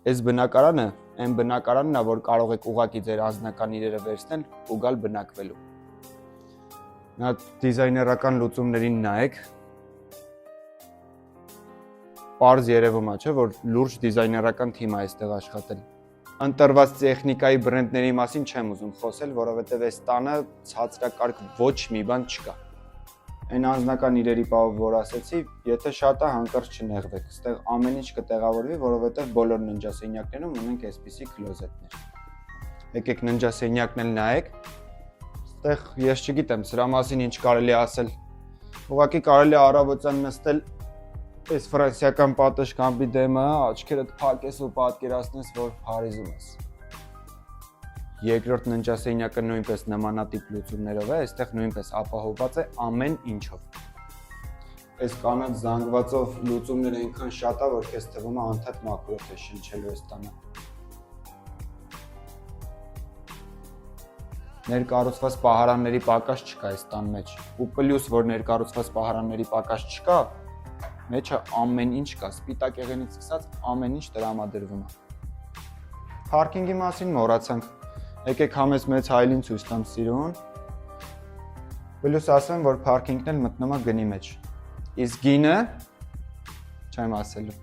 Այս բնակարանը այն բնակարանն է, որ կարող եք ուղղակի ձեր անձնական իրերը վերցնել ու գալ բնակվելու։ Նա դիզայներական լուծումներին նայեք։ Պարզ երևում է, չէ՞, որ լուրջ դիզայներական թիմ է այստեղ աշխատել։ Ընտրված տեխնիկայի բրենդների մասին չեմ ուզում խոսել, որովհետև այս տանը ցածրակարգ ոչ մի բան չկա։ Այն անձնական իրերի պահով, որ ասեցի, եթե շատ է հանկարծ չնեղվեք։ Այստեղ ամեն ինչ կտեղավորվի, որովհետև բոլոր ննջասենյակներում ունենք այսպիսի քլոզետներ։ Եկեք ննջասենյակն էլ նայեք։ Այստեղ ես չգիտեմ, սրա մասին ինչ կարելի է ասել։ Ուղղակի կարելի է առավոտյան նստել այս ֆրանսիական պատշգամբի դեմը, աչքերդ փակես ու պատկերացնես, որ Փարիզում ես։ Երկրորդ ննջասենյակը նույնպես նմանատիպ լուծումներով է, այստեղ նույնպես ապահովված է ամեն ինչով։ Այս կանաչ զանգվածով լուծումները այնքան շատ է, որ քեզ թվում է անդադ մաքրոց է շնչելու այս տանը։ Ներկառուցված պահարանների պակաս չկա այս տան մեջ։ Ու պլյուս, որ ներկառուցված պահարանների պակաս չկա, մեջը ամեն ինչ կա, սպիտակ եղենից սկսած ամեն ինչ տրամադրվում է։ Փարքինգի մասին մոռացանք։ Եկեք համես մեծ հայլին ցույց տամ սիրուն։ Պլյուս ասեմ, որ փարքինգն էլ մտնում է գնի մեջ։ Իսկ գինը չեմ ասելու։